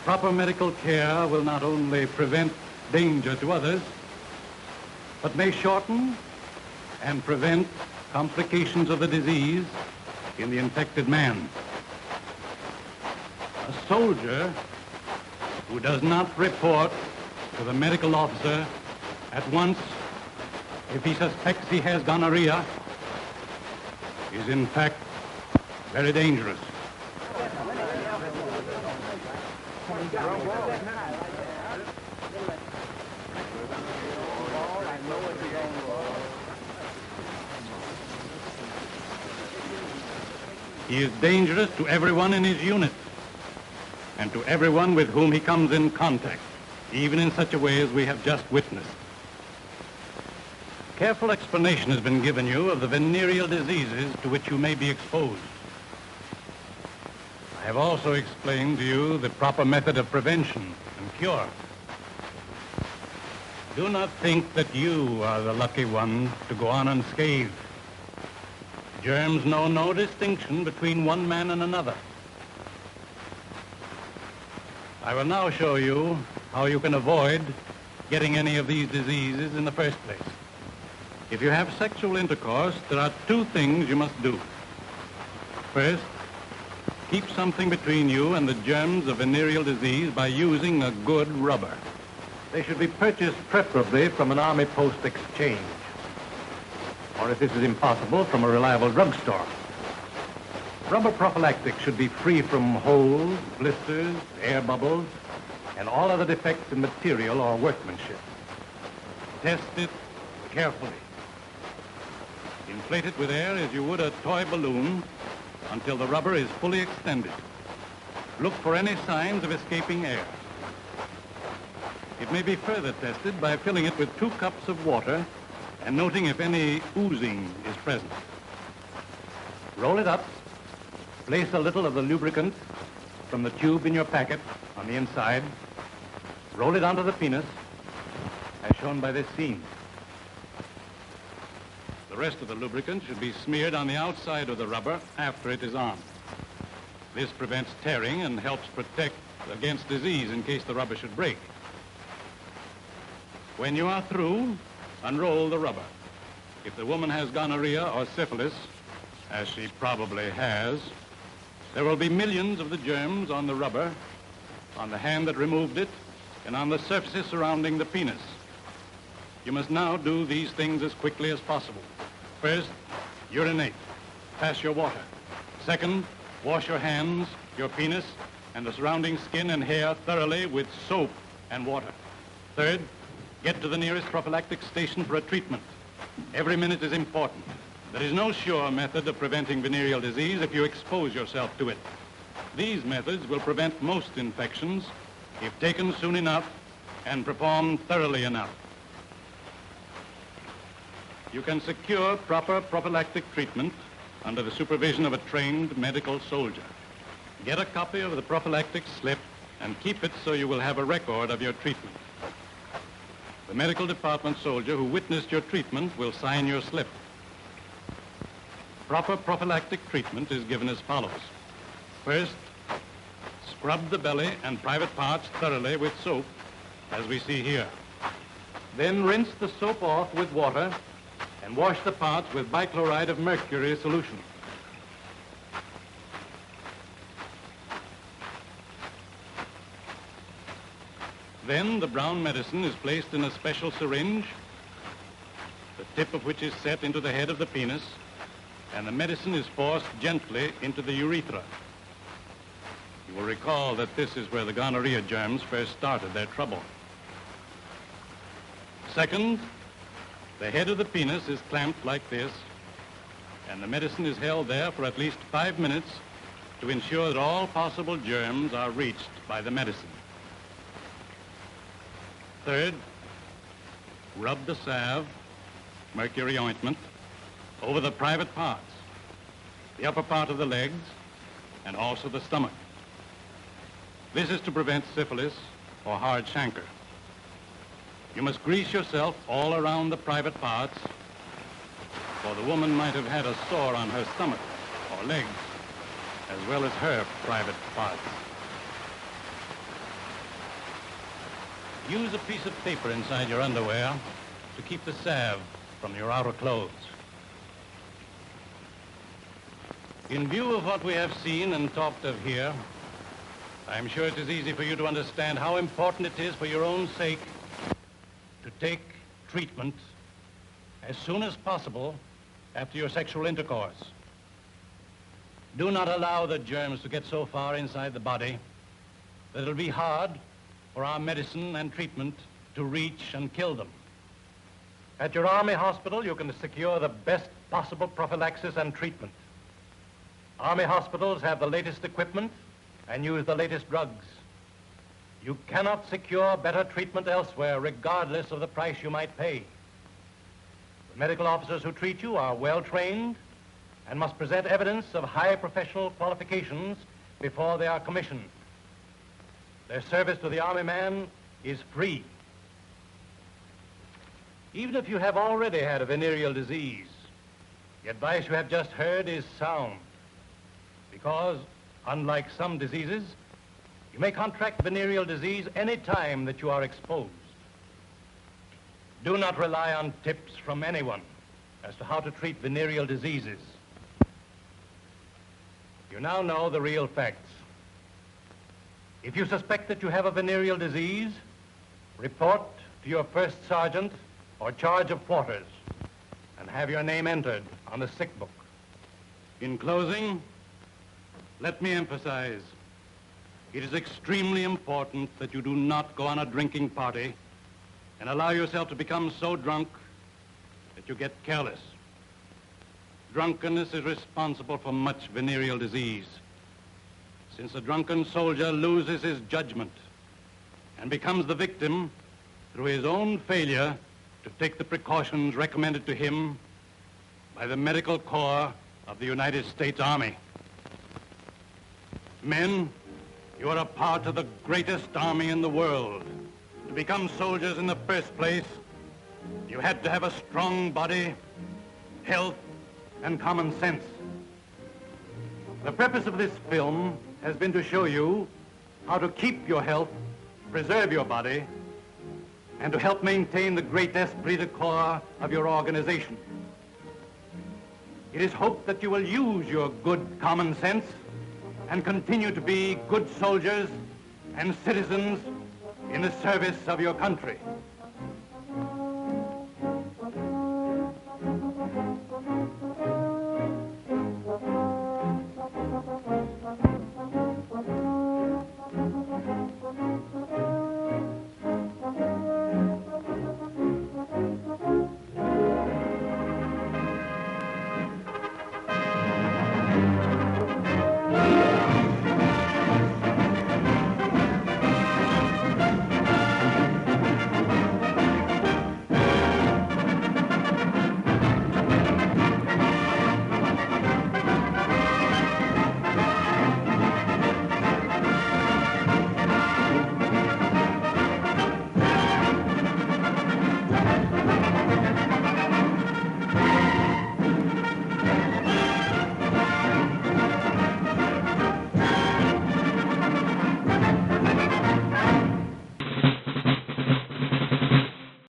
Proper medical care will not only prevent danger to others, but may shorten and prevent complications of the disease in the infected man. A soldier who does not report to the medical officer at once if he suspects he has gonorrhea is in fact very dangerous. He is dangerous to everyone in his unit and to everyone with whom he comes in contact, even in such a way as we have just witnessed. Careful explanation has been given you of the venereal diseases to which you may be exposed. I have also explained to you the proper method of prevention and cure. Do not think that you are the lucky one to go on unscathed. Germs know no distinction between one man and another. I will now show you how you can avoid getting any of these diseases in the first place. If you have sexual intercourse, there are two things you must do. First, keep something between you and the germs of venereal disease by using a good rubber. They should be purchased preferably from an Army Post Exchange, or if this is impossible, from a reliable drugstore. Rubber prophylactic should be free from holes, blisters, air bubbles, and all other defects in material or workmanship. Test it carefully. Inflate it with air as you would a toy balloon until the rubber is fully extended. Look for any signs of escaping air. It may be further tested by filling it with 2 cups of water and noting if any oozing is present. Roll it up. Place a little of the lubricant from the tube in your packet on the inside. Roll it onto the penis, as shown by this scene. The rest of the lubricant should be smeared on the outside of the rubber after it is on. This prevents tearing and helps protect against disease in case the rubber should break. When you are through, unroll the rubber. If the woman has gonorrhea or syphilis, as she probably has, there will be millions of the germs on the rubber, on the hand that removed it, and on the surfaces surrounding the penis. You must now do these things as quickly as possible. First, urinate. Pass your water. Second, wash your hands, your penis, and the surrounding skin and hair thoroughly with soap and water. Third, get to the nearest prophylactic station for a treatment. Every minute is important. There is no sure method of preventing venereal disease if you expose yourself to it. These methods will prevent most infections if taken soon enough and performed thoroughly enough. You can secure proper prophylactic treatment under the supervision of a trained medical soldier. Get a copy of the prophylactic slip and keep it so you will have a record of your treatment. The medical department soldier who witnessed your treatment will sign your slip. Proper prophylactic treatment is given as follows. First, scrub the belly and private parts thoroughly with soap, as we see here. Then rinse the soap off with water and wash the parts with bichloride of mercury solution. Then the brown medicine is placed in a special syringe, the tip of which is set into the head of the penis, and the medicine is forced gently into the urethra. You will recall that this is where the gonorrhea germs first started their trouble. Second, the head of the penis is clamped like this, and the medicine is held there for at least 5 minutes to ensure that all possible germs are reached by the medicine. Third, rub the salve, mercury ointment, over the private parts, the upper part of the legs, and also the stomach. This is to prevent syphilis or hard chancre. You must grease yourself all around the private parts, for the woman might have had a sore on her stomach or legs, as well as her private parts. Use a piece of paper inside your underwear to keep the salve from your outer clothes. In view of what we have seen and talked of here, I'm sure it is easy for you to understand how important it is for your own sake to take treatment as soon as possible after your sexual intercourse. Do not allow the germs to get so far inside the body that it'll be hard for our medicine and treatment to reach and kill them. At your Army hospital, you can secure the best possible prophylaxis and treatment. Army hospitals have the latest equipment and use the latest drugs. You cannot secure better treatment elsewhere, regardless of the price you might pay. The medical officers who treat you are well trained and must present evidence of high professional qualifications before they are commissioned. Their service to the Army man is free. Even if you have already had a venereal disease, the advice you have just heard is sound, because, unlike some diseases, you may contract venereal disease any time that you are exposed. Do not rely on tips from anyone as to how to treat venereal diseases. You now know the real facts. If you suspect that you have a venereal disease, report to your first sergeant or charge of quarters and have your name entered on the sick book. In closing, let me emphasize, it is extremely important that you do not go on a drinking party and allow yourself to become so drunk that you get careless. Drunkenness is responsible for much venereal disease, since a drunken soldier loses his judgment and becomes the victim through his own failure to take the precautions recommended to him by the Medical Corps of the United States Army. Men, you are a part of the greatest army in the world. To become soldiers in the first place, you had to have a strong body, health, and common sense. The purpose of this film has been to show you how to keep your health, preserve your body, and to help maintain the great esprit de corps of your organization. It is hoped that you will use your good common sense and continue to be good soldiers and citizens in the service of your country.